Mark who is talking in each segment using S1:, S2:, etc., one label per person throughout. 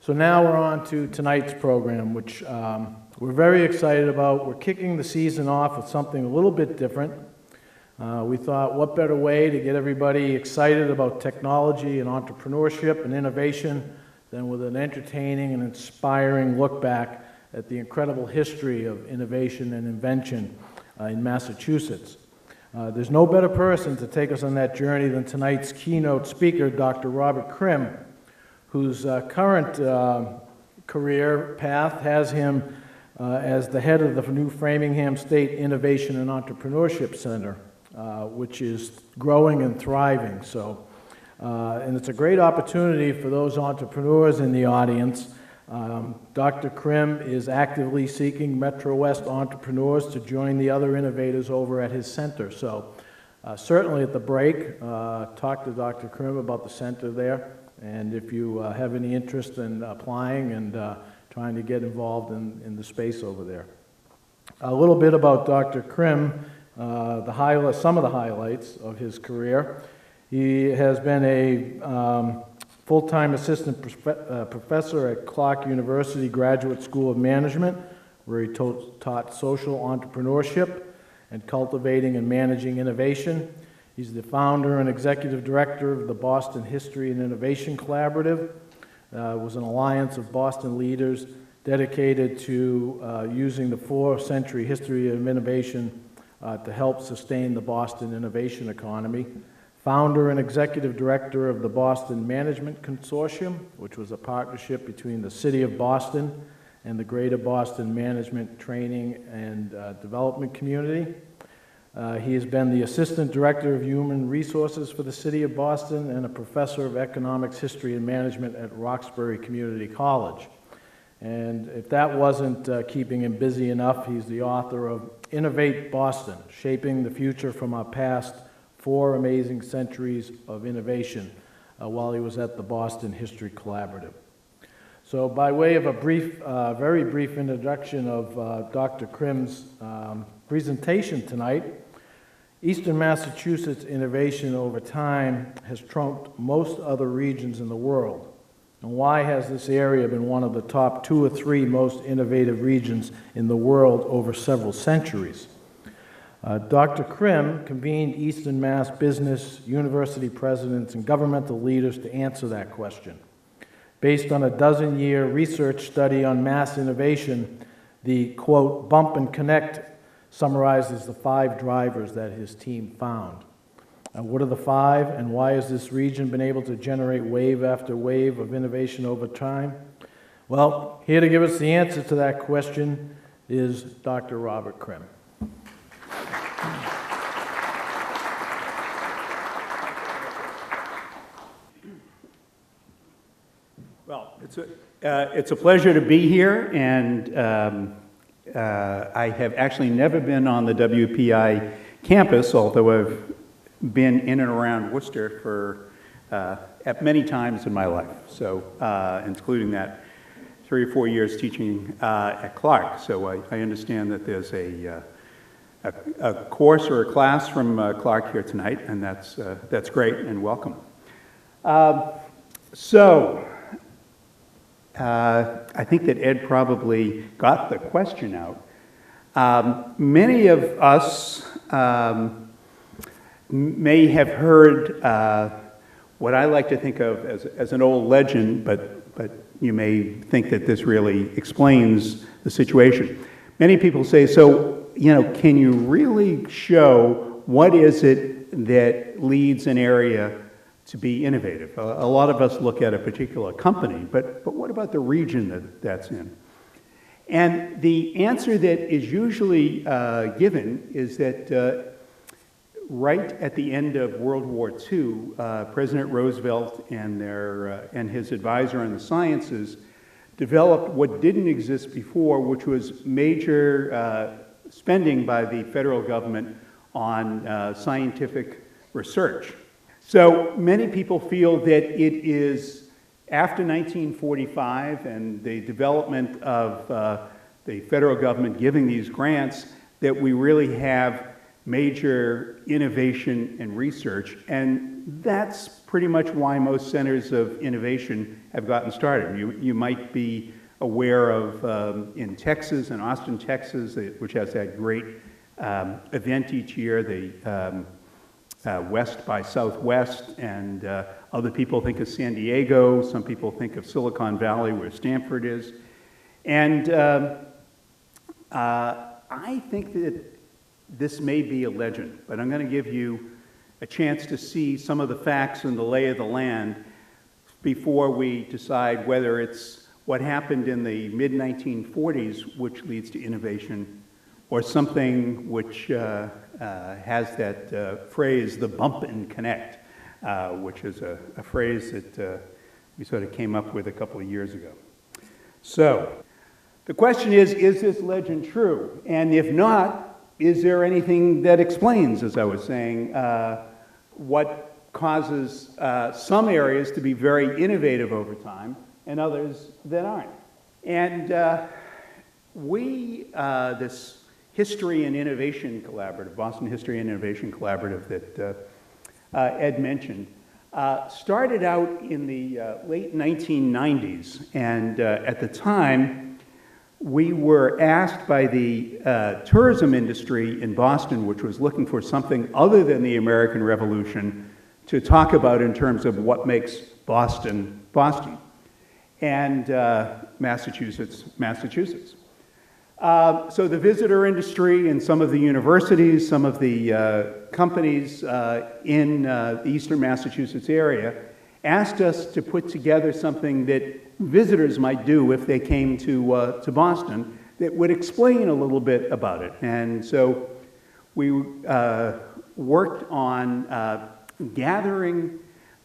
S1: So now we're on to tonight's program, which we're very excited about. We're kicking the season off with something a little bit different. We thought, what better way to get everybody excited about technology and entrepreneurship and innovation than with an entertaining and inspiring look back at the incredible history of innovation and invention in Massachusetts. There's no better person to take us on that journey than tonight's keynote speaker, Dr. Robert Krim, whose current career path has him as the head of the new Framingham State Innovation and Entrepreneurship Center, which is growing and thriving. So, and it's a great opportunity for those entrepreneurs in the audience. Dr. Krim is actively seeking Metro West entrepreneurs to join the other innovators over at his center. So certainly at the break, talk to Dr. Krim about the center there. And if you have any interest in applying and trying to get involved in the space over there. A little bit about Dr. Krim, some of the highlights of his career. He has been a full-time assistant professor at Clark University Graduate School of Management, where he taught social entrepreneurship and cultivating and managing innovation. He's the founder and executive director of the Boston History and Innovation Collaborative. It was an alliance of Boston leaders dedicated to using the 4th-century history of innovation to help sustain the Boston innovation economy. Founder and executive director of the Boston Management Consortium, which was a partnership between the City of Boston and the Greater Boston Management Training and Development Community. He has been the Assistant Director of Human Resources for the City of Boston and a Professor of Economics, History, and Management at Roxbury Community College. And if that wasn't keeping him busy enough, he's the author of Innovate Boston, Shaping the Future from Our Past, 4 Amazing Centuries of Innovation, while he was at the Boston History Collaborative. So by way of a very brief introduction of Dr. Krim's presentation tonight, Eastern Massachusetts innovation over time has trumped most other regions in the world. And why has this area been one of the top 2 or 3 most innovative regions in the world over several centuries? Dr. Krim convened Eastern Mass business, university presidents, and governmental leaders to answer that question. Based on a dozen-year research study on mass innovation, the, quote, bump and connect summarizes the 5 drivers that his team found. What are the 5, and why has this region been able to generate wave after wave of innovation over time? Well, here to give us the answer to that question is Dr. Robert Krim.
S2: Well, it's a pleasure to be here, and I have actually never been on the WPI campus, although I've been in and around Worcester for at many times in my life, so including that 3 or 4 years teaching at Clark. So I understand that there's a course or a class from Clark here tonight, and that's great and welcome. I think that Ed probably got the question out. Many of us may have heard what I like to think of as an old legend, but you may think that this really explains the situation. Many people say, so, can you really show what is it that leads an area to be innovative? A lot of us look at a particular company, but what about the region that's in? And the answer that is usually given is that right at the end of World War II, President Roosevelt and his advisor on the sciences developed what didn't exist before, which was major spending by the federal government on scientific research. So many people feel that it is after 1945 and the development of the federal government giving these grants that we really have major innovation and research. And that's pretty much why most centers of innovation have gotten started. You might be aware of in Texas, in Austin, Texas, which has that great event each year, the West by Southwest, and other people think of San Diego, some people think of Silicon Valley where Stanford is. And I think that this may be a legend, but I'm going to give you a chance to see some of the facts and the lay of the land before we decide whether it's what happened in the mid-1940s which leads to innovation, or something which has that phrase, the bump and connect, which is a phrase that we sort of came up with a couple of years ago. So, the question is this legend true? And if not, is there anything that explains, as I was saying, what causes some areas to be very innovative over time and others that aren't? And this History and Innovation Collaborative, Boston History and Innovation Collaborative that Ed mentioned, started out in the late 1990s. And at the time, we were asked by the tourism industry in Boston, which was looking for something other than the American Revolution, to talk about in terms of what makes Boston, Boston, and Massachusetts, Massachusetts. So the visitor industry and some of the universities, some of the companies in the eastern Massachusetts area asked us to put together something that visitors might do if they came to Boston that would explain a little bit about it. And so we worked on gathering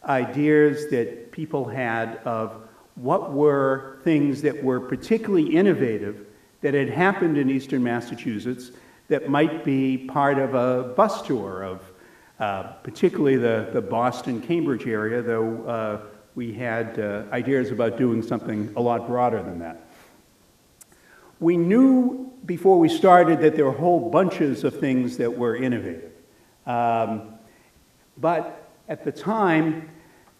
S2: ideas that people had of what were things that were particularly innovative that had happened in eastern Massachusetts that might be part of a bus tour of particularly the Boston-Cambridge area, though we had ideas about doing something a lot broader than that. We knew before we started that there were whole bunches of things that were innovative. But at the time,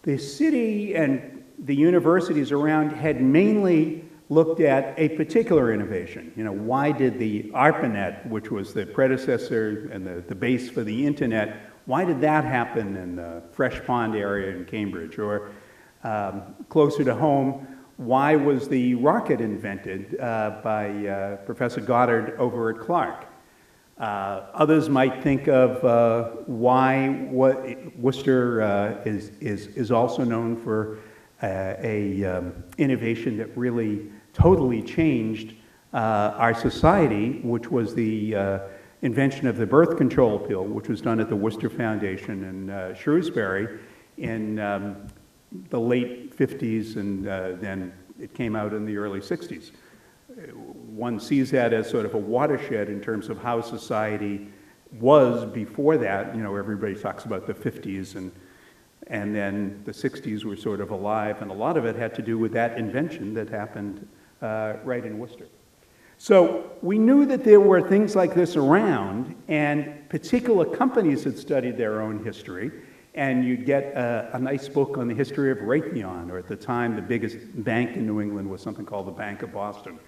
S2: the city and the universities around had mainly looked at a particular innovation. You know, why did the ARPANET, which was the predecessor and the base for the internet, why did that happen in the Fresh Pond area in Cambridge? Or closer to home, why was the rocket invented by Professor Goddard over at Clark? Others might think of why Worcester is also known for a innovation that really totally changed our society, which was the invention of the birth control pill, which was done at the Worcester Foundation in Shrewsbury in the late 50s, and then it came out in the early 60s. One sees that as sort of a watershed in terms of how society was before that. You know, everybody talks about the 50s, and then the 60s were sort of alive, and a lot of it had to do with that invention that happened right in Worcester. So we knew that there were things like this around, and particular companies had studied their own history, and you'd get a nice book on the history of Raytheon, or at the time the biggest bank in New England was something called the Bank of Boston.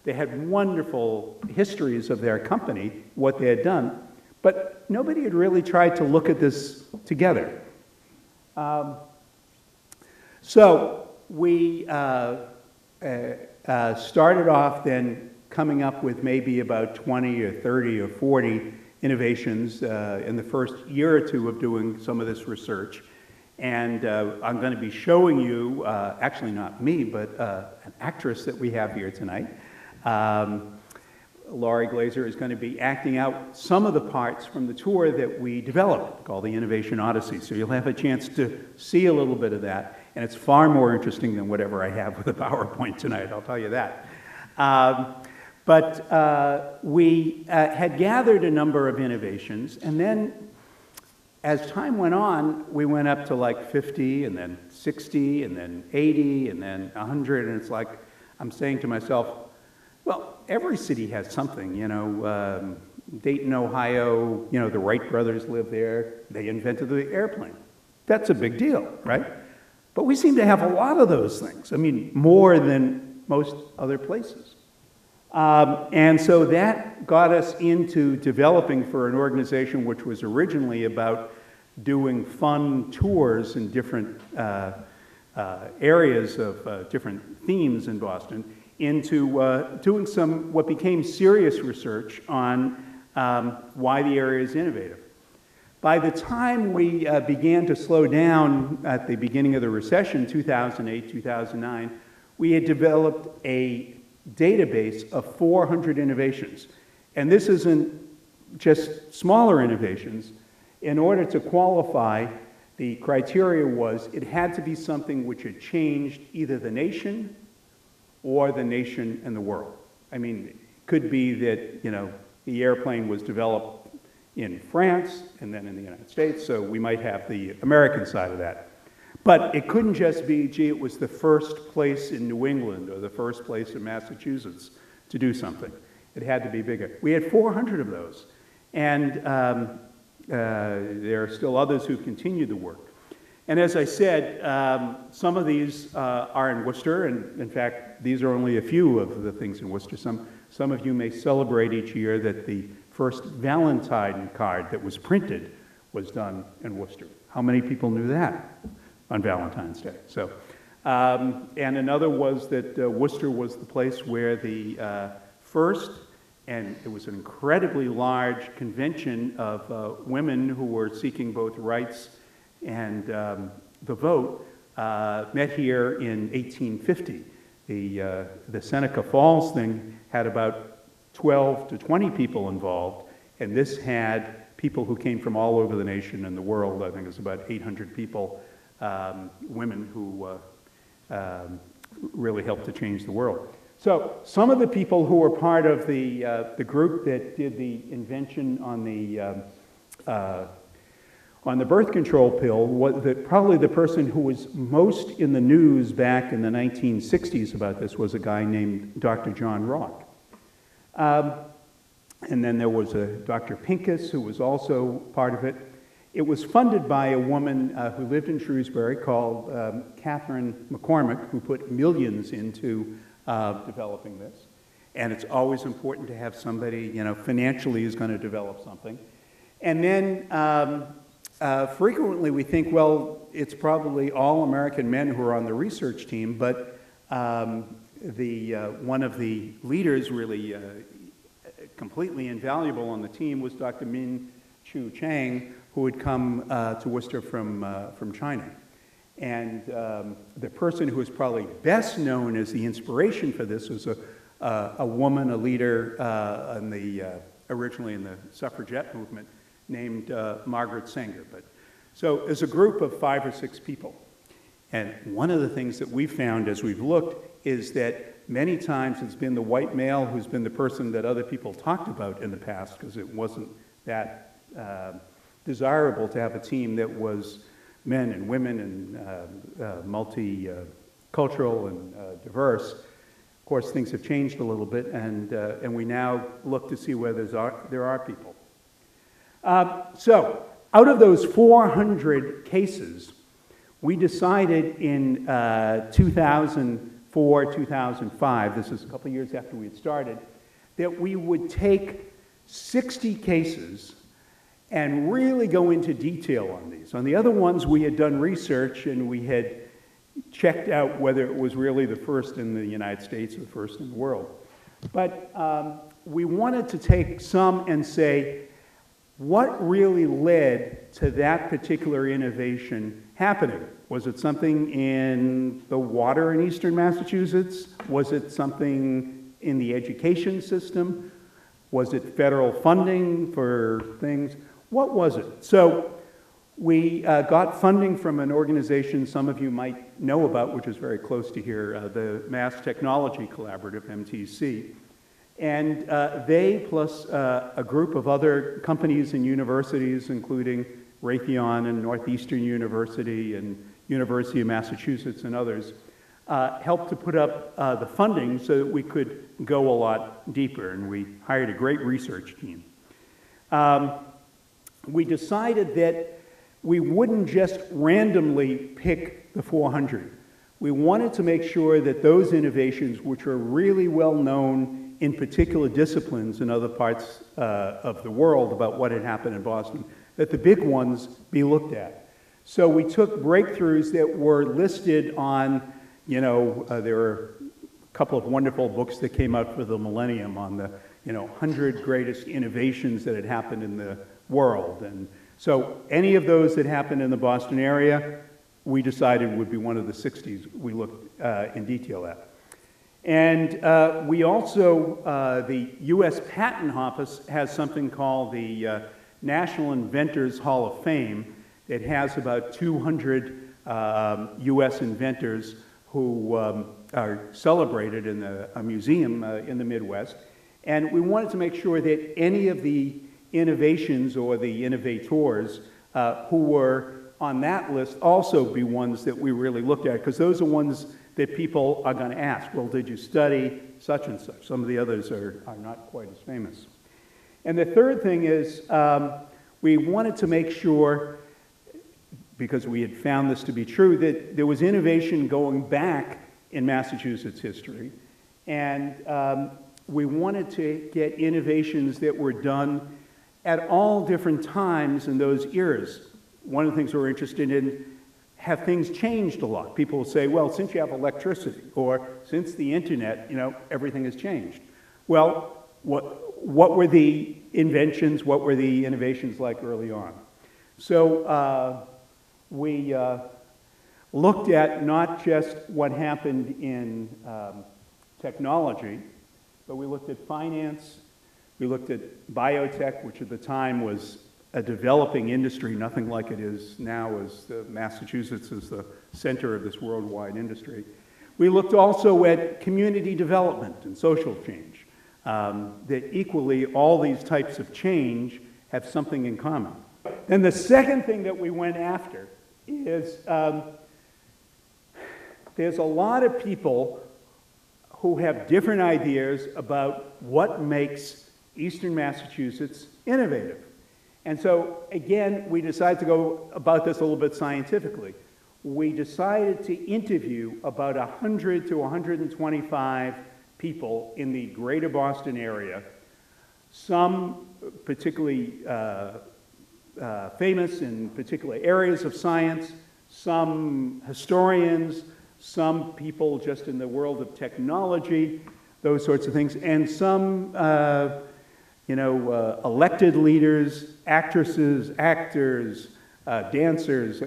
S2: They had wonderful histories of their company, what they had done, but nobody had really tried to look at this together. So we started off then coming up with maybe about 20 or 30 or 40 innovations in the first year or two of doing some of this research. And I'm going to be showing you, actually not me, but an actress that we have here tonight. Lori Glaser is going to be acting out some of the parts from the tour that we developed, called the Innovation Odyssey. So you'll have a chance to see a little bit of that, and it's far more interesting than whatever I have with the PowerPoint tonight, I'll tell you that. But we had gathered a number of innovations, and then as time went on, we went up to like 50, and then 60, and then 80, and then 100, and it's like, I'm saying to myself, well, every city has something, you know. Dayton, Ohio, you know, the Wright brothers live there. They invented the airplane. That's a big deal, right? But we seem to have a lot of those things. I mean, more than most other places. And so that got us into developing for an organization which was originally about doing fun tours in different areas of different themes in Boston, into doing some what became serious research on why the area is innovative. By the time we began to slow down at the beginning of the recession, 2008, 2009, we had developed a database of 400 innovations. And this isn't just smaller innovations. In order to qualify, the criteria was it had to be something which had changed either the nation or the nation and the world. I mean, it could be that, the airplane was developed in France and then in the United States, so we might have the American side of that. But it couldn't just be, gee, it was the first place in New England or the first place in Massachusetts to do something. It had to be bigger. We had 400 of those. And there are still others who've continued the work. And as I said, some of these are in Worcester, and in fact, these are only a few of the things in Worcester. Some of you may celebrate each year that the first Valentine card that was printed was done in Worcester. How many people knew that on Valentine's Day? So, and another was that Worcester was the place where the first, and it was an incredibly large convention of women who were seeking both rights and the vote, met here in 1850. The Seneca Falls thing had about 12 to 20 people involved, and this had people who came from all over the nation and the world. I think it was about 800 people, women who really helped to change the world. So some of the people who were part of the group that did the invention on the birth control pill, probably the person who was most in the news back in the 1960s about this was a guy named Dr. John Rock. And then there was a Dr. Pincus, who was also part of it. It was funded by a woman who lived in Shrewsbury called Catherine McCormick, who put millions into developing this. And it's always important to have somebody, financially is going to develop something. And then frequently we think, well, it's probably all American men who are on the research team, but one of the leaders really completely invaluable on the team was Dr. Min Chu Chang, who had come to Worcester from China. And the person who is probably best known as the inspiration for this was a woman, a leader originally in the suffragette movement, named Margaret Sanger. So it's a group of 5 or 6 people. And one of the things that we've found as we've looked is that many times it's been the white male who's been the person that other people talked about in the past, because it wasn't that desirable to have a team that was men and women and multicultural and diverse. Of course, things have changed a little bit, and we now look to see whether there are people. So, out of those 400 cases, we decided in 2004, 2005, this is a couple years after we had started, that we would take 60 cases and really go into detail on these. On the other ones, we had done research and we had checked out whether it was really the first in the United States or the first in the world. But we wanted to take some and say, what really led to that particular innovation happening? Was it something in the water in eastern Massachusetts? Was it something in the education system? Was it federal funding for things? What was it? So we got funding from an organization some of you might know about, which is very close to here, the Mass Technology Collaborative, MTC. And they, plus a group of other companies and universities, including Raytheon and Northeastern University and University of Massachusetts and others, helped to put up the funding so that we could go a lot deeper, and we hired a great research team. We decided that we wouldn't just randomly pick the 400. We wanted to make sure that those innovations, which are really well known in particular disciplines in other parts of the world about what had happened in Boston, that the big ones be looked at. So we took breakthroughs that were listed on, there were a couple of wonderful books that came out for the millennium on the, 100 greatest innovations that had happened in the world. And so any of those that happened in the Boston area, we decided would be one of the 60s we looked in detail at. And we also, the U.S. Patent Office has something called the National Inventors Hall of Fame. It has about 200 U.S. inventors who are celebrated in a museum in the Midwest. And we wanted to make sure that any of the innovations or the innovators who were on that list also be ones that we really looked at, because those are ones that people are going to ask, well, did you study such and such? Some of the others are not quite as famous. And the third thing is we wanted to make sure, because we had found this to be true, that there was innovation going back in Massachusetts history, and we wanted to get innovations that were done at all different times in those eras. One of the things we're interested in, have things changed a lot? People will say, well, since you have electricity, or since the internet, everything has changed. Well, what were the inventions, what were the innovations like early on? So we looked at not just what happened in technology, but we looked at finance, we looked at biotech, which at the time was a developing industry, nothing like it is now, as Massachusetts is the center of this worldwide industry. We looked also at community development and social change, that equally all these types of change have something in common. And the second thing that we went after is there's a lot of people who have different ideas about what makes Eastern Massachusetts innovative. And so, again, we decided to go about this a little bit scientifically. We decided to interview about 100 to 125 people in the greater Boston area, some particularly famous in particular areas of science, some historians, some people just in the world of technology, those sorts of things, and some elected leaders, actresses, actors, dancers,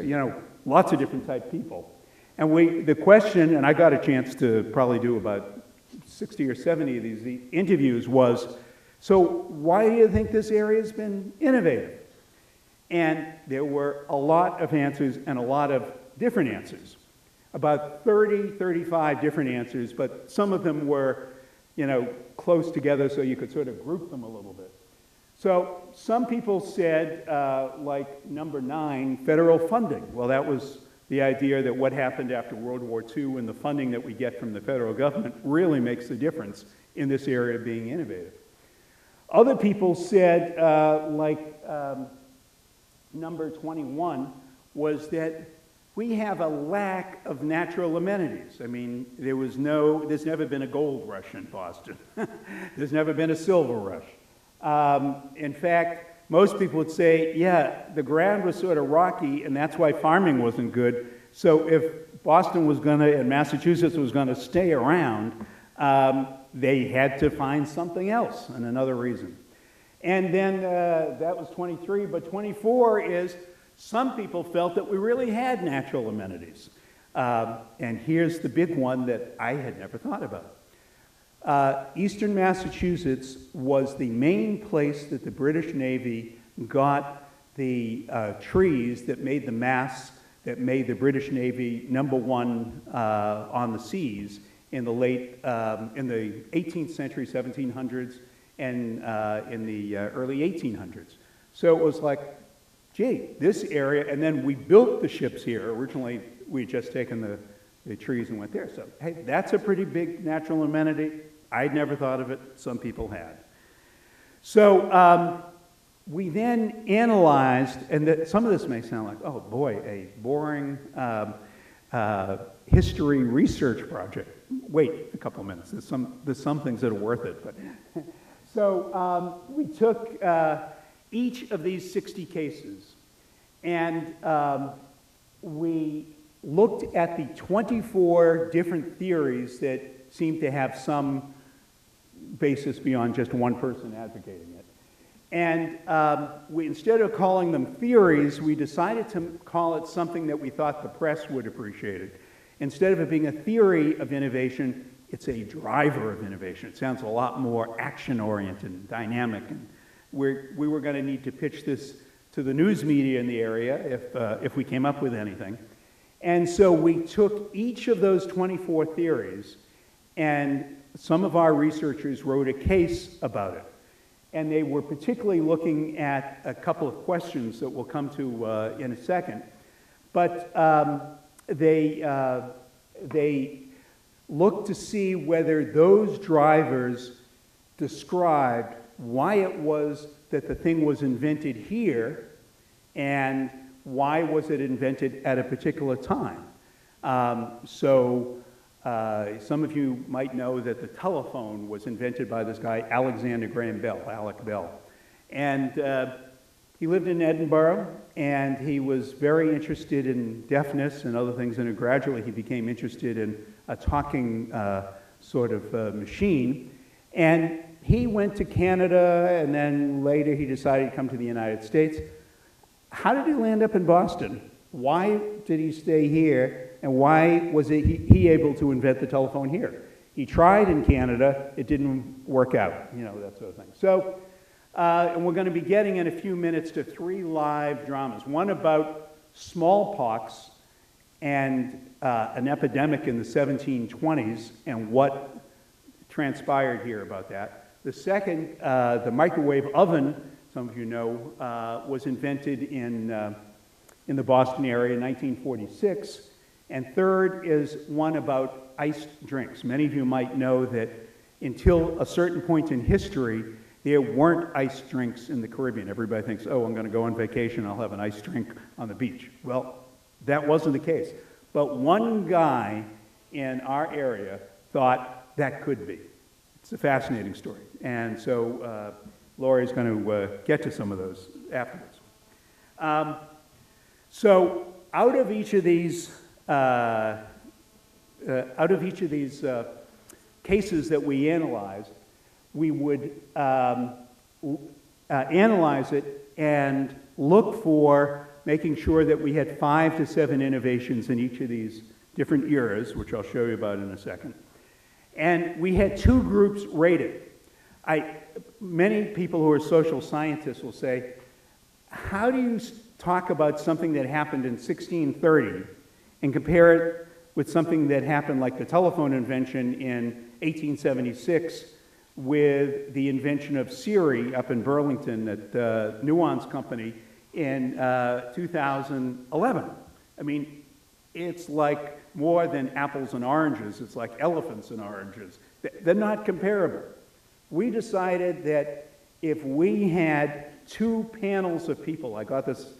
S2: lots of different type people. And the question, and I got a chance to probably do about 60 or 70 of these interviews, was, so why do you think this area has been innovative? And there were a lot of answers and a lot of different answers. About 30, 35 different answers, but some of them were close together so you could sort of group them a little bit. So some people said, like number 9, federal funding. Well, that was the idea that what happened after World War II and the funding that we get from the federal government really makes the difference in this area being innovative. Other people said, number 21, was that we have a lack of natural amenities. I mean, there's never been a gold rush in Boston. There's never been a silver rush. In fact, most people would say, yeah, the ground was sort of rocky, and that's why farming wasn't good. So if Boston was going to, and Massachusetts was going to stay around, they had to find something else, and another reason. And then that was 23, but 24 is, some people felt that we really had natural amenities. And here's the big one that I had never thought about. Eastern Massachusetts was the main place that the British Navy got the trees that made the masts that made the British Navy #1 on the seas in the in the 18th century, 1700s, and in the early 1800s. So it was like, gee, this area, and then we built the ships here. Originally, we had just taken the trees and went there. So, hey, that's a pretty big natural amenity. I'd never thought of it. Some people had. So We then analyzed, and some of this may sound like, oh boy, a boring history research project. Wait a couple of minutes. There's some things that are worth it. But so we took each of these 60 cases, and we looked at the 24 different theories that seemed to have some basis beyond just one person advocating it. And instead of calling them theories, we decided to call it something that we thought the press would appreciate it. Instead of it being a theory of innovation, it's a driver of innovation. It sounds a lot more action-oriented and dynamic. And we were going to need to pitch this to the news media in the area if we came up with anything. And so we took each of those 24 theories, and some of our researchers wrote a case about it. And they were particularly looking at a couple of questions that we'll come to in a second. But they looked to see whether those drivers described why it was that the thing was invented here and why was it invented at a particular time. Some of you might know that the telephone was invented by this guy, Alexander Graham Bell, Alec Bell. And he lived in Edinburgh, and he was very interested in deafness and other things, and gradually he became interested in a talking sort of machine. And he went to Canada, and then later he decided to come to the United States. How did he land up in Boston? Why did he stay here? And why was he able to invent the telephone here? He tried in Canada, it didn't work out, you know, that sort of thing. So, and we're going to be getting in a few minutes to 3 live dramas. One about smallpox and an epidemic in the 1720s and what transpired here about that. The second, the microwave oven, some of you know, was invented in the Boston area in 1946. And third is one about iced drinks. Many of you might know that until a certain point in history, there weren't iced drinks in the Caribbean. Everybody thinks, oh, I'm going to go on vacation, I'll have an iced drink on the beach. Well, that wasn't the case. But one guy in our area thought that could be. It's a fascinating story. And so Lori's going to get to some of those afterwards. So out of each of these cases that we analyzed, we would analyze it and look for making sure that we had 5 to 7 innovations in each of these different eras, which I'll show you about in a second. And we had 2 groups rated. Many people who are social scientists will say, how do you talk about something that happened in 1630 and compare it with something that happened like the telephone invention in 1876 with the invention of Siri up in Burlington at the Nuance Company in 2011. I mean, it's like more than apples and oranges. It's like elephants and oranges. They're not comparable. We decided that if we had 2 panels of people, I got this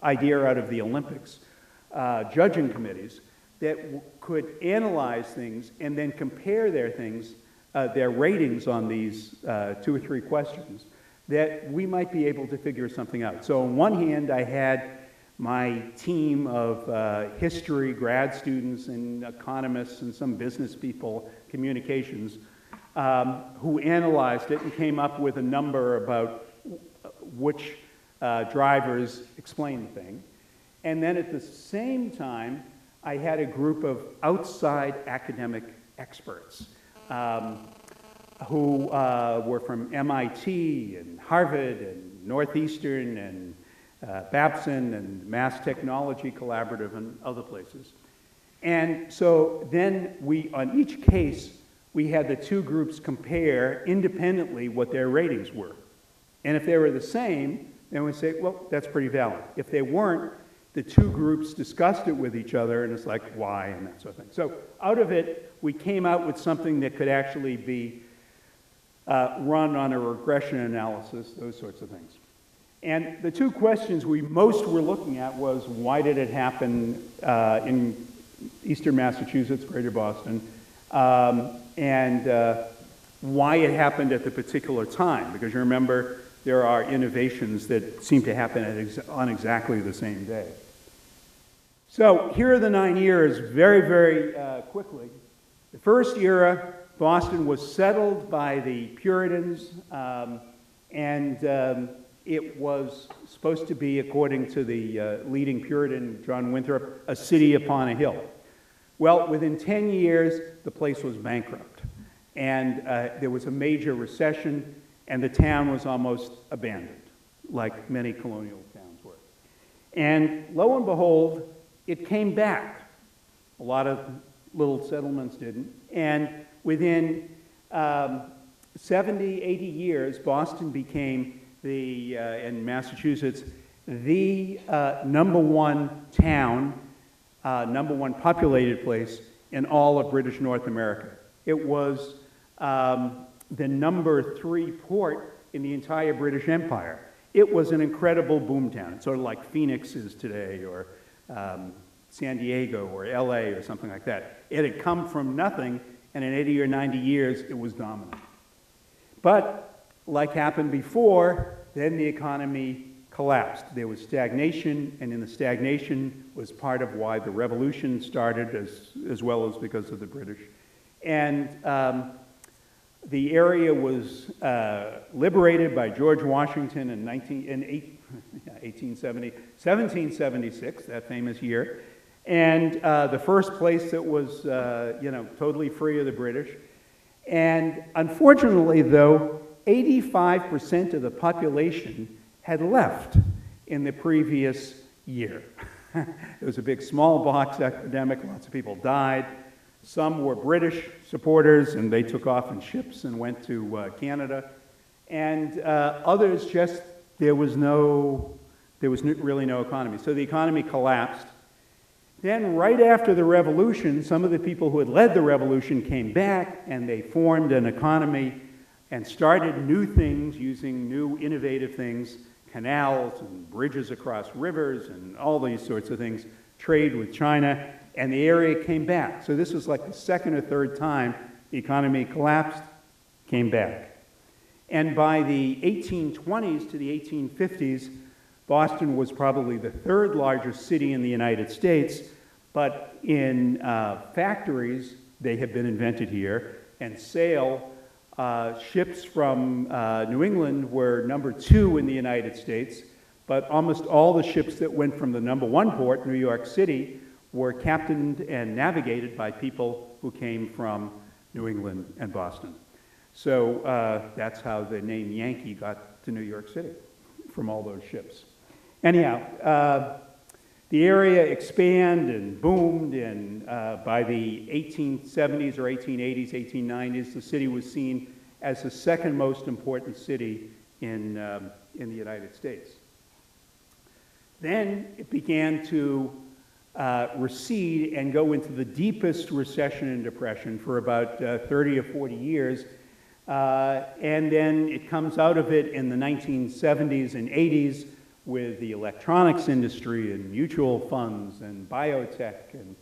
S2: idea out of the Olympics, judging committees, that could analyze things and then compare their ratings on these 2 or 3 questions, that we might be able to figure something out. So on one hand, I had my team of history grad students and economists and some business people, communications, who analyzed it and came up with a number about which drivers explain the thing. And then at the same time, I had a group of outside academic experts who were from MIT and Harvard and Northeastern and Babson and Mass Technology Collaborative and other places. And so then on each case, we had the 2 groups compare independently what their ratings were. And if they were the same, then we say, well, that's pretty valid. If they weren't, the 2 groups discussed it with each other, and it's like, why, and that sort of thing. So out of it, we came out with something that could actually be run on a regression analysis, those sorts of things. And the two questions we most were looking at was, why did it happen in eastern Massachusetts, greater Boston, and why it happened at the particular time, because you remember there are innovations that seem to happen on exactly the same day. So here are the 9 years very, very quickly. The first era, Boston was settled by the Puritans, and it was supposed to be, according to the leading Puritan, John Winthrop, a city upon a hill. Well, within 10 years, the place was bankrupt. And there was a major recession, and the town was almost abandoned, like many colonial towns were. And lo and behold, it came back. A lot of little settlements didn't. And within 70, 80 years, Boston became in Massachusetts, the #1 town, #1 populated place in all of British North America. It was the #3 port in the entire British Empire. It was an incredible boomtown, sort of like Phoenix is today, or San Diego, or LA, or something like that. It had come from nothing, and in 80 or 90 years, it was dominant. But, like happened before, then the economy collapsed. There was stagnation, and in the stagnation was part of why the revolution started, as well as because of the British. And the area was liberated by George Washington in 1776, that famous year. And the first place that was, totally free of the British. And unfortunately, though, 85% of the population had left in the previous year. It was a big smallpox epidemic. Lots of people died. Some were British supporters, and they took off in ships and went to Canada. And others just, there was really no economy. So the economy collapsed. Then, right after the revolution, some of the people who had led the revolution came back, and they formed an economy and started new things using new innovative things, canals and bridges across rivers and all these sorts of things, trade with China, and the area came back. So this was like the second or third time the economy collapsed, came back. And by the 1820s to the 1850s, Boston was probably the third largest city in the United States, but in factories, they had been invented here, and sail, ships from New England were #2 in the United States, but almost all the ships that went from the #1 port, New York City, were captained and navigated by people who came from New England and Boston. So that's how the name Yankee got to New York City, from all those ships. Anyhow, the area expanded and boomed, and by the 1870s or 1880s, 1890s, the city was seen as the second most important city in the United States. Then it began to recede and go into the deepest recession and depression for about 30 or 40 years. And then it comes out of it in the 1970s and 80s with the electronics industry and mutual funds and biotech and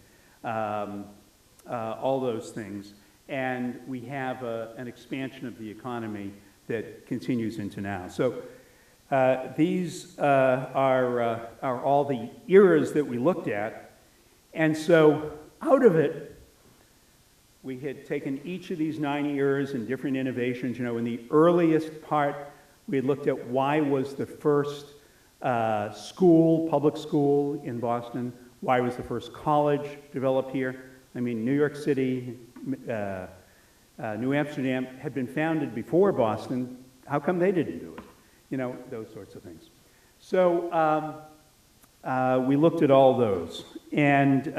S2: all those things. And we have an expansion of the economy that continues into now. So these are all the eras that we looked at. And so out of it, we had taken each of these 9 eras and different innovations. In the earliest part, we had looked at why was the first public school in Boston, why was the first college developed here. I mean, New York City, New Amsterdam had been founded before Boston. How come they didn't do it? Those sorts of things. So we looked at all those. And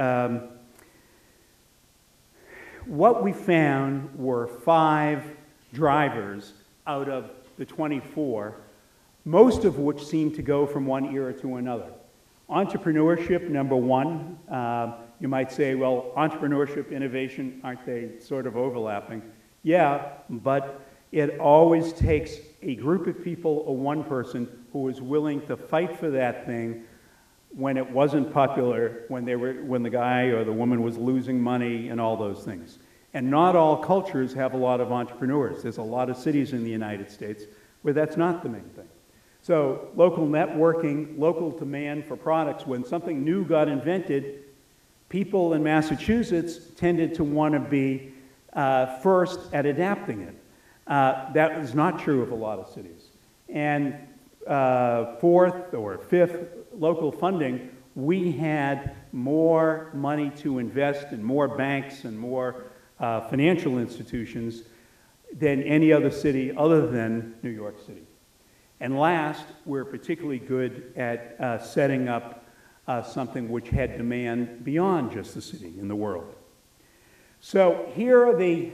S2: what we found were 5 drivers out of the 24, most of which seemed to go from one era to another. Entrepreneurship, #1. You might say, well, entrepreneurship, innovation, aren't they sort of overlapping? Yeah, but it always takes a group of people or one person who was willing to fight for that thing when it wasn't popular, when the guy or the woman was losing money and all those things. And not all cultures have a lot of entrepreneurs. There's a lot of cities in the United States where that's not the main thing. So local networking, local demand for products, when something new got invented, people in Massachusetts tended to want to be first at adapting it. That was not true of a lot of cities. And fourth or fifth, local funding, we had more money to invest in more banks and more financial institutions than any other city other than New York City. And last, we're particularly good at setting up something which had demand beyond just the city in the world. So here are the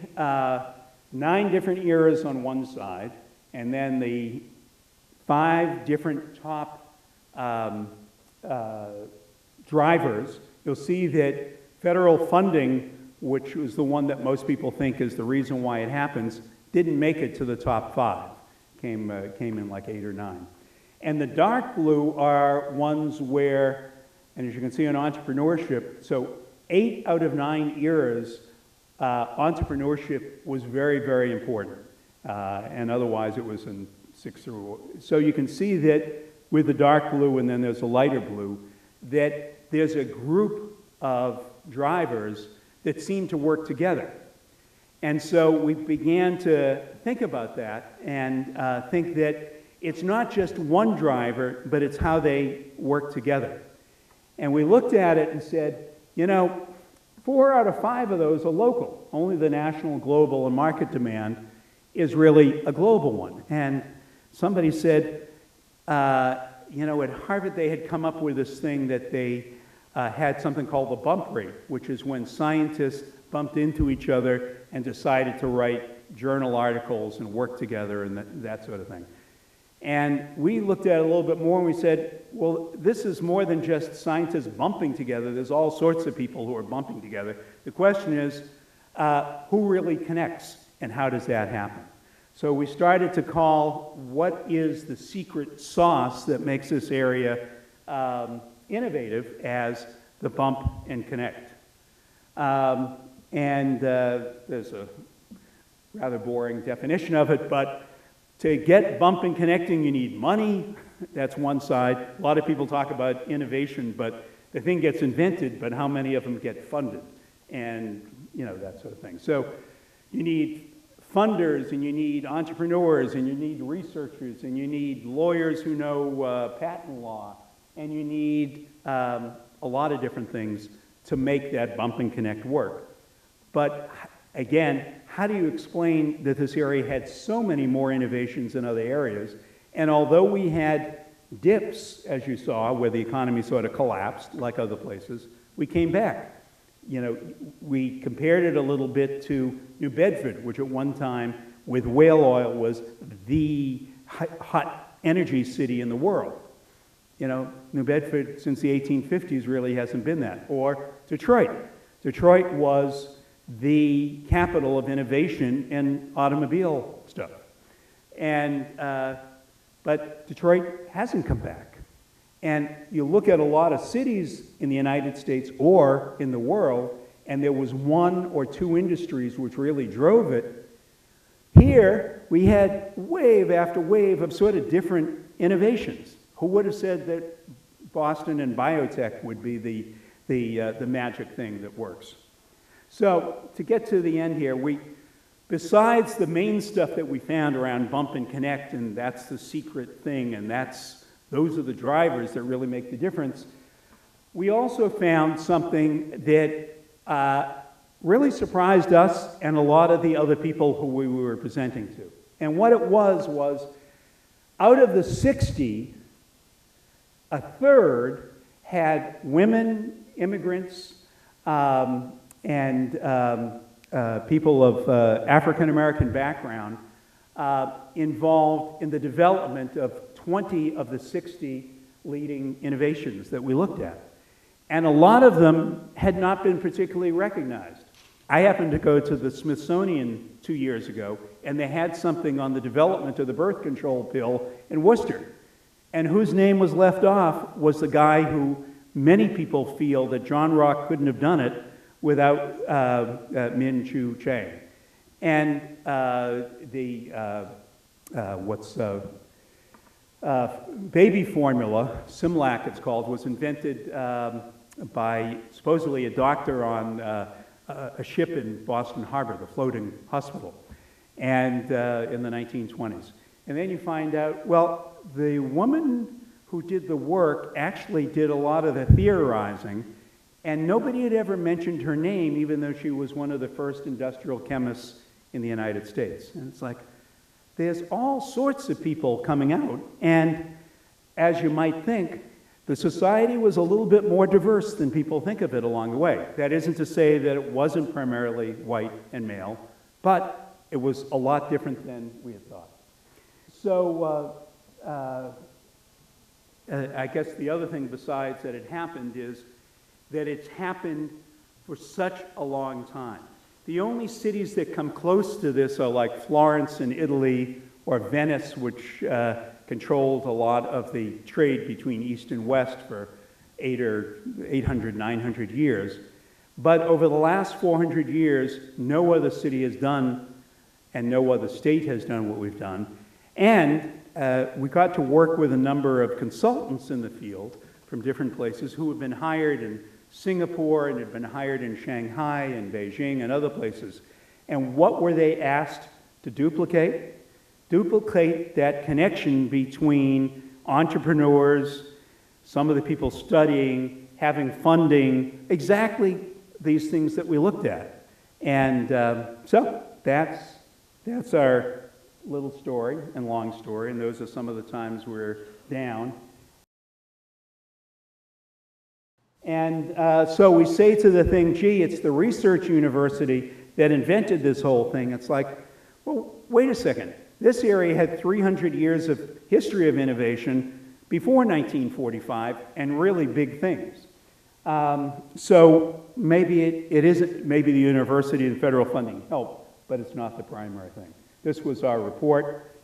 S2: 9 different eras on one side, and then the 5 different top drivers. You'll see that federal funding, which was the one that most people think is the reason why it happens, didn't make it to the top 5. Came in like 8 or 9. And the dark blue are ones where, and as you can see on entrepreneurship, so 8 out of 9 eras, entrepreneurship was very, very important. And otherwise it was in 6 through. So you can see that with the dark blue and then there's a lighter blue, that there's a group of drivers that seem to work together. And so we began to think about that and think that it's not just one driver, but it's how they work together. And we looked at it and said, you know, 4 out of 5 of those are local. Only the national, global, and market demand is really a global one. And somebody said, you know, at Harvard they had come up with this thing that they had something called the bump rate, which is when scientists bumped into each other and decided to write journal articles and work together and that sort of thing. And we looked at it a little bit more and we said, well, this is more than just scientists bumping together. There's all sorts of people who are bumping together. The question is, who really connects and how does that happen? So we started to call what is the secret sauce that makes this area innovative as the bump and connect. There's a rather boring definition of it, but to get bump and connecting, you need money. That's one side. A lot of people talk about innovation, but the thing gets invented, but how many of them get funded? And, you know, that sort of thing. So you need funders, and you need entrepreneurs, and you need researchers, and you need lawyers who know patent law, and you need a lot of different things to make that bump and connect work. But again, how do you explain that this area had so many more innovations than other areas? And although we had dips, as you saw, where the economy sort of collapsed, like other places, we came back. You know, we compared it a little bit to New Bedford, which at one time, with whale oil, was the hot energy city in the world. You know, New Bedford, since the 1850s, really hasn't been that. Or Detroit. Detroit was the capital of innovation in automobile stuff. And, but Detroit hasn't come back. And you look at a lot of cities in the United States or in the world, and there was 1 or 2 industries which really drove it. Here, we had wave after wave of sort of different innovations. Who would have said that Boston and biotech would be the magic thing that works? So to get to the end here, besides the main stuff that we found around bump and connect, and that's the secret thing, and those are the drivers that really make the difference, we also found something that really surprised us and a lot of the other people who we were presenting to. And what it was out of the 60, a third had women, immigrants, and people of African-American background involved in the development of 20 of the 60 leading innovations that we looked at. And a lot of them had not been particularly recognized. I happened to go to the Smithsonian 2 years ago, and they had something on the development of the birth control pill in Worcester. And whose name was left off was the guy who many people feel that John Rock couldn't have done it without Min Chu Chang. And baby formula, Simlac it's called, was invented by supposedly a doctor on a ship in Boston Harbor, the floating hospital, and in the 1920s. And then you find out, well, the woman who did the work actually did a lot of the theorizing, and nobody had ever mentioned her name, even though she was one of the first industrial chemists in the United States. And it's like, there's all sorts of people coming out, and as you might think, the society was a little bit more diverse than people think of it along the way. That isn't to say that it wasn't primarily white and male, but it was a lot different than we had thought. So I guess the other thing besides that it happened is that it's happened for such a long time. The only cities that come close to this are like Florence in Italy or Venice, which controlled a lot of the trade between East and West for 800, 900 years. But over the last 400 years, no other city has done and no other state has done what we've done. And we got to work with a number of consultants in the field from different places who had been hired in Singapore and had been hired in Shanghai and Beijing and other places. And what were they asked to duplicate? Duplicate that connection between entrepreneurs, some of the people studying, having funding, exactly these things that we looked at. And so that's our little story and long story, and those are some of the times we're down. And so we say to the thing, gee, it's the research university that invented this whole thing. It's like, well, wait a second. This area had 300 years of history of innovation before 1945 and really big things. So maybe it isn't, maybe the university and federal funding help, but it's not the primary thing. This was our report,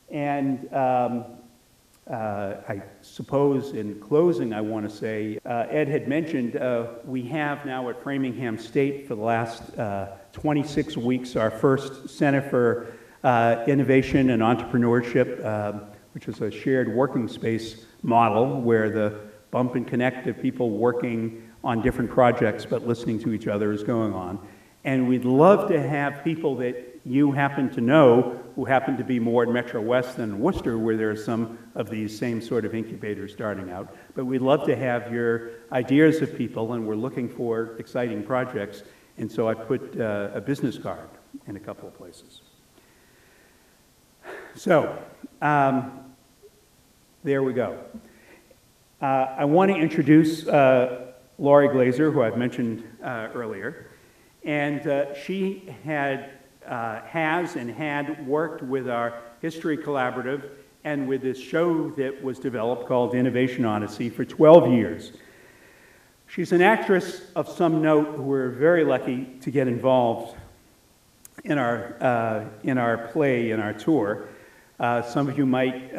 S2: and I suppose in closing I want to say, Ed had mentioned we have now at Framingham State for the last 26 weeks our first Center for Innovation and Entrepreneurship, which is a shared working space model where the bump and connect of people working on different projects but listening to each other is going on. And we'd love to have people that you happen to know who happen to be more in Metro West than Worcester, where there are some of these same sort of incubators starting out. But we'd love to have your ideas of people, and we're looking for exciting projects. And so I put a business card in a couple of places. So, there we go. I want to introduce Lori Glaser, who I've mentioned earlier. And she has and had worked with our History Collaborative and with this show that was developed called Innovation Odyssey for 12 years. She's an actress of some note who we're very lucky to get involved in our play, in our tour. Some of you might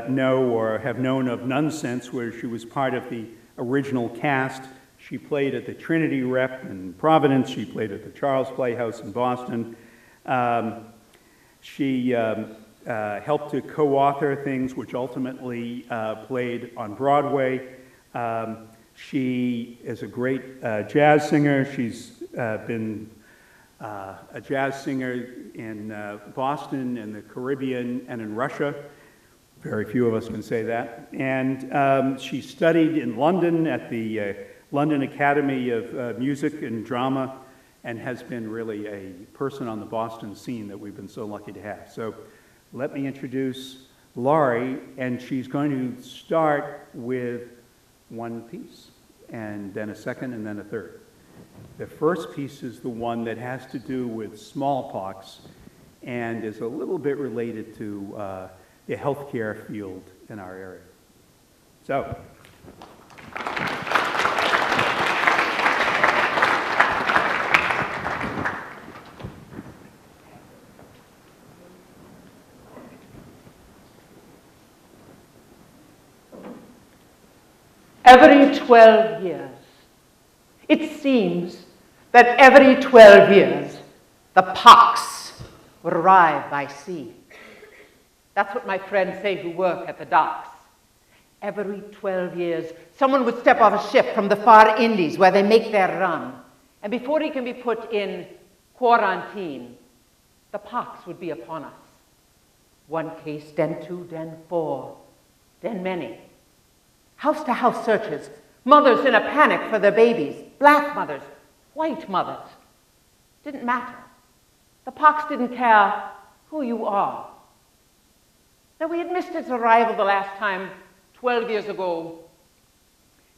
S2: know or have known of Nonsense, where she was part of the original cast. She played at the Trinity Rep in Providence. She played at the Charles Playhouse in Boston. She helped to co-author things which ultimately played on Broadway. She is a great jazz singer. She's been a jazz singer in Boston, in the Caribbean, and in Russia. Very few of us can say that. And she studied in London at the London Academy of Music and Drama, and has been really a person on the Boston scene that we've been so lucky to have. So let me introduce Lori, and she's going to start with one piece, and then a second, and then a third. The first piece is the one that has to do with smallpox and is a little bit related to the healthcare field in our area. So.
S3: every 12 years. It seems that every 12 years, the pox would arrive by sea. That's what my friends say who work at the docks. Every 12 years, someone would step off a ship from the far Indies where they make their run. And before he can be put in quarantine, the pox would be upon us. One case, then two, then four, then many. House-to-house searches, mothers in a panic for their babies, black mothers, white mothers. Didn't matter. The pox didn't care who you are. Now, we had missed its arrival the last time 12 years ago.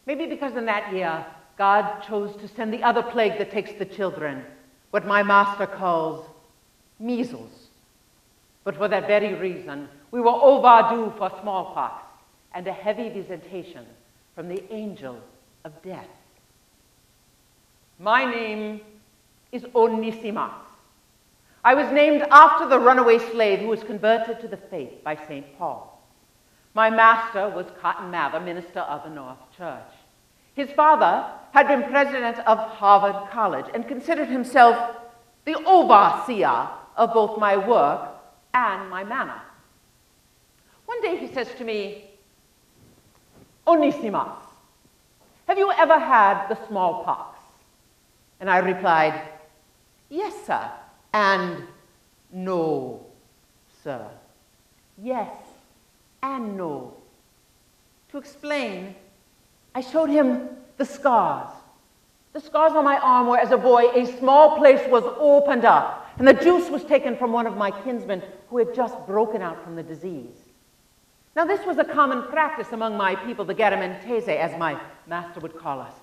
S3: Maybe because in that year, God chose to send the other plague that takes the children, what my master calls measles. But for that very reason, we were overdue for smallpox and a heavy visitation from the angel of death. My name is Onesimus. I was named after the runaway slave who was converted to the faith by St. Paul. My master was Cotton Mather, minister of the North Church. His father had been president of Harvard College and considered himself the overseer of both my work and my manner. One day he says to me, "Onesimus, have you ever had the smallpox?" And I replied, "Yes, sir," and "No, sir." Yes and no. To explain, I showed him the scars. The scars on my arm where, as a boy, a small place was opened up, and the juice was taken from one of my kinsmen who had just broken out from the disease. Now, this was a common practice among my people, the Garamentese, as my master would call us,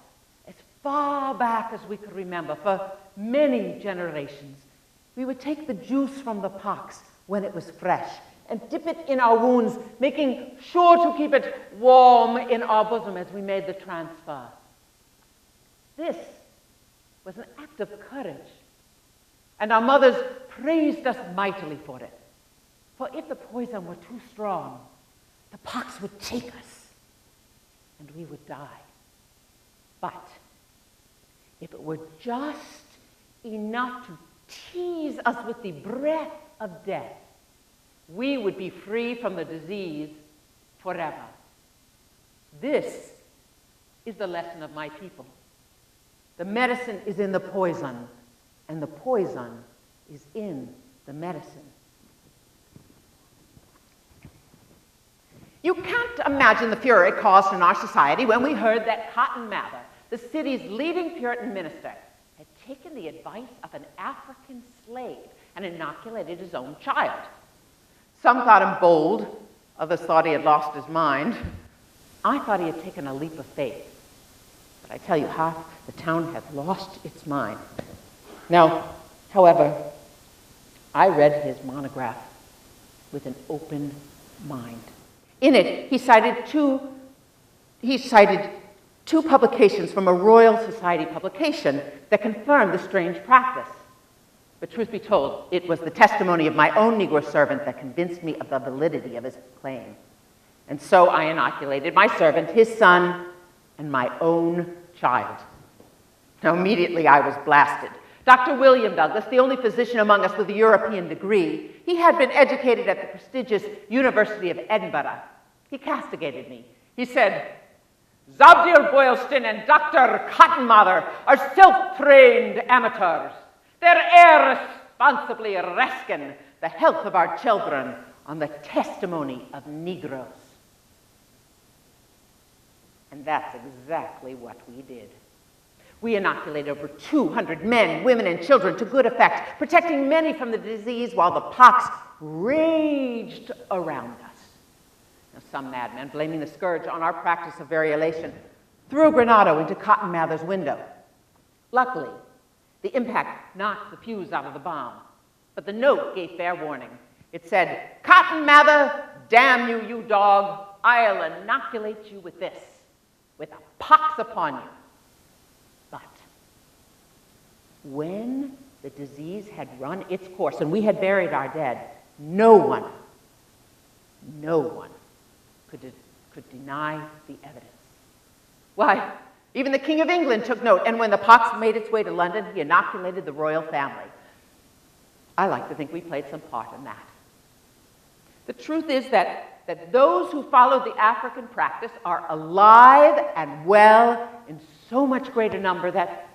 S3: as far back as we could remember, for many generations. We would take the juice from the pox when it was fresh and dip it in our wounds, making sure to keep it warm in our bosom as we made the transfer. This was an act of courage, and our mothers praised us mightily for it. For if the poison were too strong, the pox would take us, and we would die. But if it were just enough to tease us with the breath of death, we would be free from the disease forever. This is the lesson of my people. The medicine is in the poison, and the poison is in the medicine. You can't imagine the furor it caused in our society when we heard that Cotton Mather, the city's leading Puritan minister, had taken the advice of an African slave and inoculated his own child. Some thought him bold, others thought he had lost his mind. I thought he had taken a leap of faith. But I tell you, half the town had lost its mind. Now, however, I read his monograph with an open mind. In it, he cited two publications from a Royal Society publication that confirmed the strange practice. But truth be told, it was the testimony of my own Negro servant that convinced me of the validity of his claim. And so I inoculated my servant, his son, and my own child. Now, immediately I was blasted. Dr. William Douglas, the only physician among us with a European degree, he had been educated at the prestigious University of Edinburgh. He castigated me. He said, "Zabdiel Boylston and Dr. Cotton Mather are self-trained amateurs. They're irresponsibly risking the health of our children on the testimony of Negroes." And that's exactly what we did. We inoculated over 200 men, women, and children to good effect, protecting many from the disease while the pox raged around us. Now, some madman, blaming the scourge on our practice of variolation, threw a granado into Cotton Mather's window. Luckily, the impact knocked the fuse out of the bomb, but the note gave fair warning. It said, "Cotton Mather, damn you, you dog, I'll inoculate you with this, with a pox upon you." But when the disease had run its course and we had buried our dead, no one could deny the evidence. Why, even the King of England took note, and when the pox made its way to London, he inoculated the royal family. I like to think we played some part in that. The truth is that those who follow the African practice are alive and well in so much greater number that,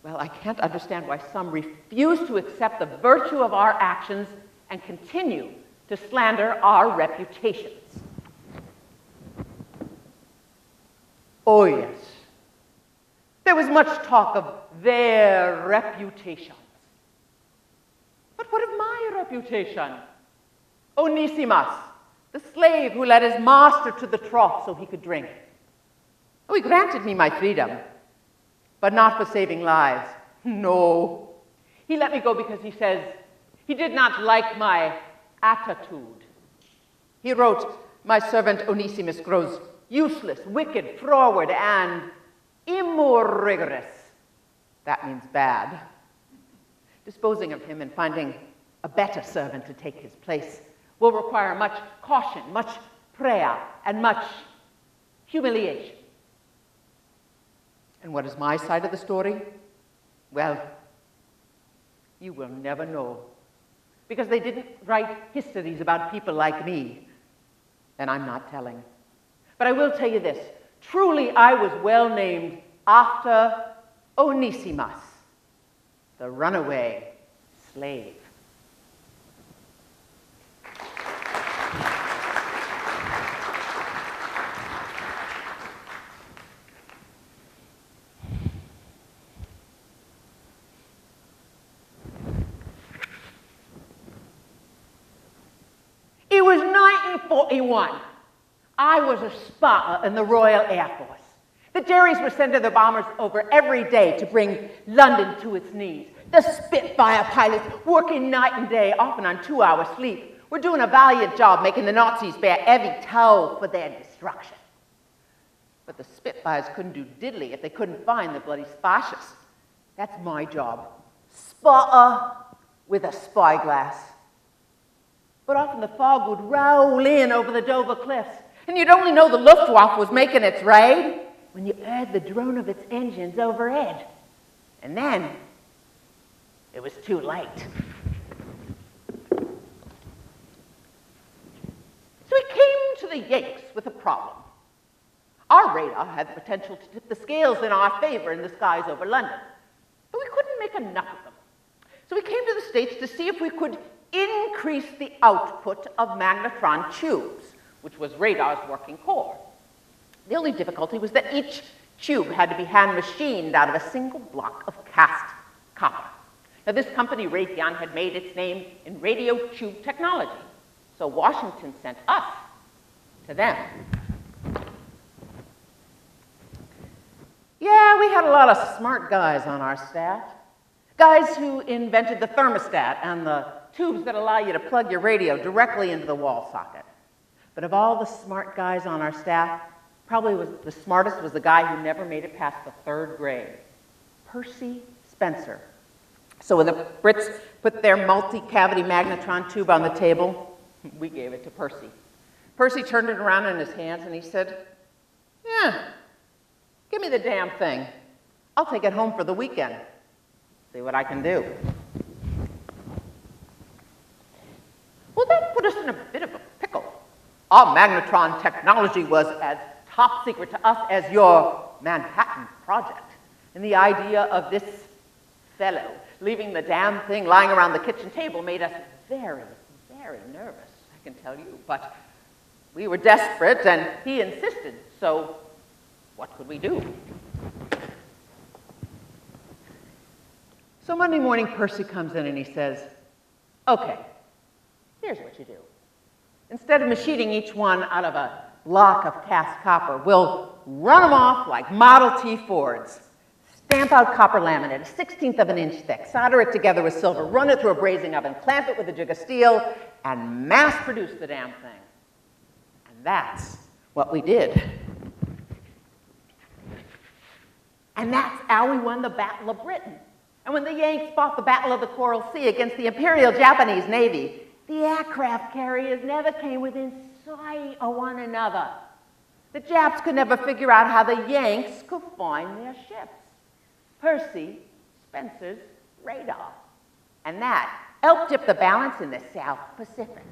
S3: well, I can't understand why some refuse to accept the virtue of our actions and continue to slander our reputations. Oh, yes. There was much talk of their reputations. But what of my reputation? Onesimus, the slave who led his master to the trough so he could drink. Oh, he granted me my freedom, but not for saving lives. No. He let me go because he says he did not like my attitude. He wrote, "My servant Onesimus grows useless, wicked, froward, and immorigorous." That means bad. Disposing of him and finding a better servant to take his place will require much caution, much prayer, and much humiliation. And what is my side of the story? Well, you will never know, because they didn't write histories about people like me, and I'm not telling. But I will tell you this. Truly, I was well named after Onesimus, the runaway slave. It was 1941. I was a spotter in the Royal Air Force. The Jerrys were sending their bombers over every day to bring London to its knees. The Spitfire pilots, working night and day, often on 2-hour sleep, were doing a valiant job making the Nazis bear every toll for their destruction. But the Spitfires couldn't do diddly if they couldn't find the bloody Spashes. That's my job. Spotter with a spyglass. But often the fog would roll in over the Dover cliffs, and you'd only know the Luftwaffe was making its raid when you heard the drone of its engines overhead. And then it was too late. So we came to the Yanks with a problem. Our radar had the potential to tip the scales in our favor in the skies over London, but we couldn't make enough of them. So we came to the States to see if we could increase the output of magnetron tubes, which was radar's working core. The only difficulty was that each tube had to be hand-machined out of a single block of cast copper. Now, this company, Raytheon, had made its name in radio tube technology, so Washington sent us to them. Yeah, we had a lot of smart guys on our staff. Guys who invented the thermostat and the tubes that allow you to plug your radio directly into the wall socket. But of all the smart guys on our staff, probably the smartest was the guy who never made it past the 3rd grade, Percy Spencer. So when the Brits put their multi-cavity magnetron tube on the table, we gave it to Percy. Percy turned it around in his hands and he said, "Yeah, give me the damn thing. I'll take it home for the weekend. See what I can do." Well, that put us in a bit of a pickle. Our magnetron technology was as top secret to us as your Manhattan Project. And the idea of this fellow leaving the damn thing lying around the kitchen table made us very, very nervous, I can tell you. But we were desperate, and he insisted, so what could we do? So Monday morning, Percy comes in and he says, "Okay, here's what you do. Instead of machining each one out of a block of cast copper, we'll run them off like Model T Fords. Stamp out copper laminate, a 1/16 of an inch thick, solder it together with silver, run it through a brazing oven, clamp it with a jig of steel, and mass produce the damn thing." And that's what we did. And that's how we won the Battle of Britain. And when the Yanks fought the Battle of the Coral Sea against the Imperial Japanese Navy, the aircraft carriers never came within sight of one another. The Japs could never figure out how the Yanks could find their ships. Percy Spencer's radar. And that helped tip the balance in the South Pacific.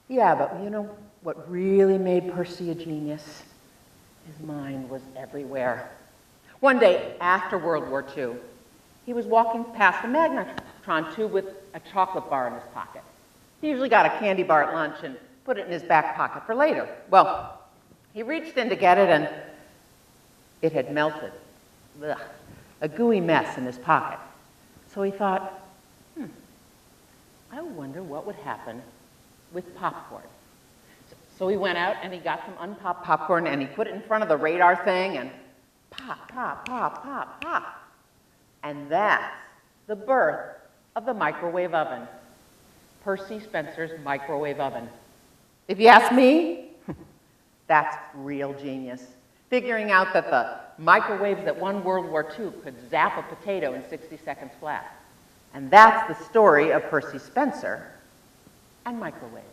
S3: Yeah, but you know what really made Percy a genius? His mind was everywhere. One day after World War II, he was walking past the magnetron tube with a chocolate bar in his pocket. He usually got a candy bar at lunch and put it in his back pocket for later. Well, he reached in to get it and it had melted. Ugh, a gooey mess in his pocket. So he thought, I wonder what would happen with popcorn. So he went out and he got some unpopped popcorn and he put it in front of the radar thing and pop, pop, pop, pop, pop. And that's the birth of the microwave oven. Percy Spencer's microwave oven. If you ask me, that's real genius. Figuring out that the microwaves that won World War II could zap a potato in 60 seconds flat. And that's the story of Percy Spencer and microwaves.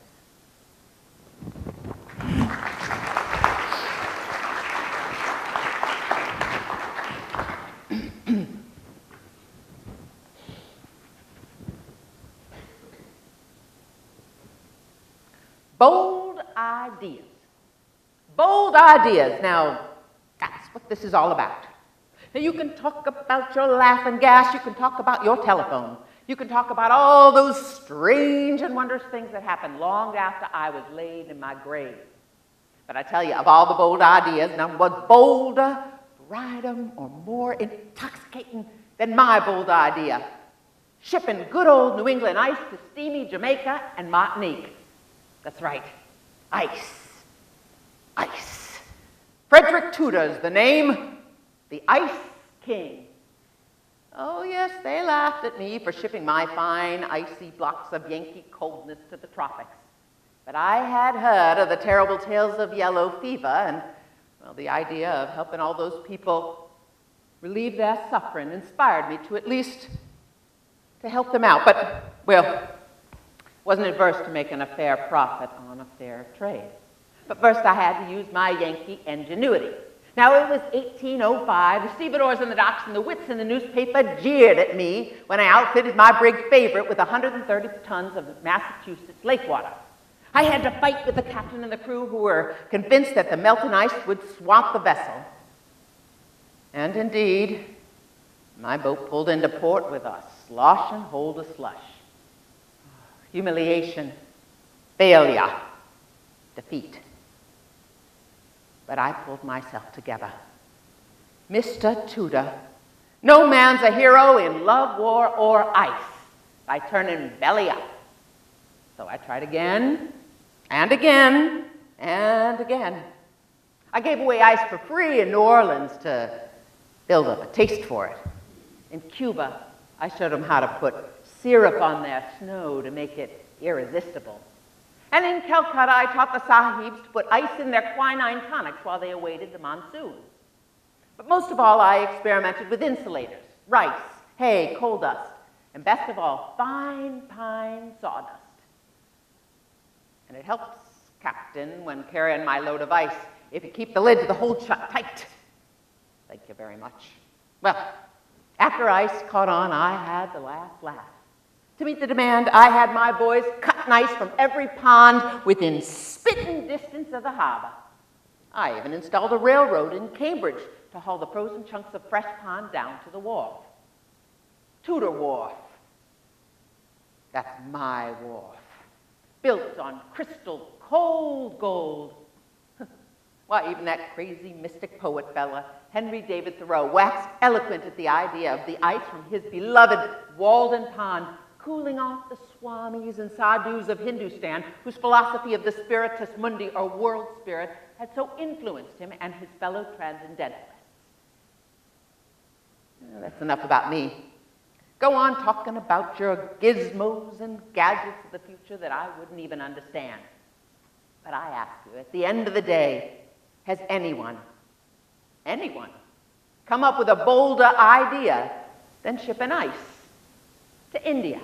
S3: Bold ideas. Bold ideas. Now, that's what this is all about. Now, you can talk about your laughing gas. You can talk about your telephone. You can talk about all those strange and wondrous things that happened long after I was laid in my grave. But I tell you, of all the bold ideas, none was bolder, brighter, or more intoxicating than my bold idea. Shipping good old New England ice to steamy Jamaica and Martinique. That's right, ice. Ice. Frederick Tudor's the name, the Ice King. Oh yes, they laughed at me for shipping my fine, icy blocks of Yankee coldness to the tropics. But I had heard of the terrible tales of yellow fever and, well, the idea of helping all those people relieve their suffering inspired me to at least to help them out. But, well, wasn't adverse to making a fair profit on a fair trade. But first I had to use my Yankee ingenuity. Now it was 1805, the stevedores in the docks and the wits in the newspaper jeered at me when I outfitted my brig Favorite with 130 tons of Massachusetts lake water. I had to fight with the captain and the crew who were convinced that the melting ice would swamp the vessel. And indeed, my boat pulled into port with a slosh and hold of slush. Humiliation, failure, defeat. But I pulled myself together. Mr. Tudor, no man's a hero in love, war, or ice by turning belly up. So I tried again, and again, and again. I gave away ice for free in New Orleans to build up a taste for it. In Cuba, I showed them how to put syrup on their snow to make it irresistible. And in Calcutta, I taught the sahibs to put ice in their quinine tonics while they awaited the monsoon. But most of all, I experimented with insulators, rice, hay, coal dust, and best of all, fine pine sawdust. And it helps, Captain, when carrying my load of ice, if you keep the lid to the hold shut tight. Thank you very much. Well, after ice caught on, I had the last laugh. To meet the demand, I had my boys cutting ice from every pond within spitting distance of the harbor. I even installed a railroad in Cambridge to haul the frozen chunks of fresh pond down to the wharf. Tudor Wharf. That's my wharf. Built on crystal cold gold. Why, even that crazy mystic poet fella, Henry David Thoreau, waxed eloquent at the idea of the ice from his beloved Walden Pond cooling off the swamis and sadhus of Hindustan, whose philosophy of the spiritus mundi, or world spirit, had so influenced him and his fellow transcendentalists. That's enough about me. Go on talking about your gizmos and gadgets of the future that I wouldn't even understand. But I ask you, at the end of the day, has anyone come up with a bolder idea than shipping ice to India?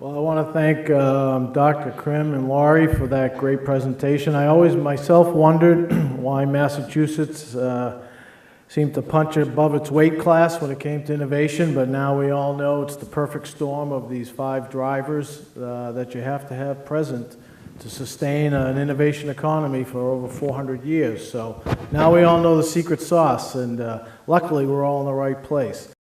S1: Well, I want to thank Dr. Krim and Lori for that great presentation. I always myself wondered why Massachusetts seemed to punch above its weight class when it came to innovation, but now we all know it's the perfect storm of these 5 drivers that you have to have present to sustain an innovation economy for over 400 years. So now we all know the secret sauce, and luckily we're all in the right place.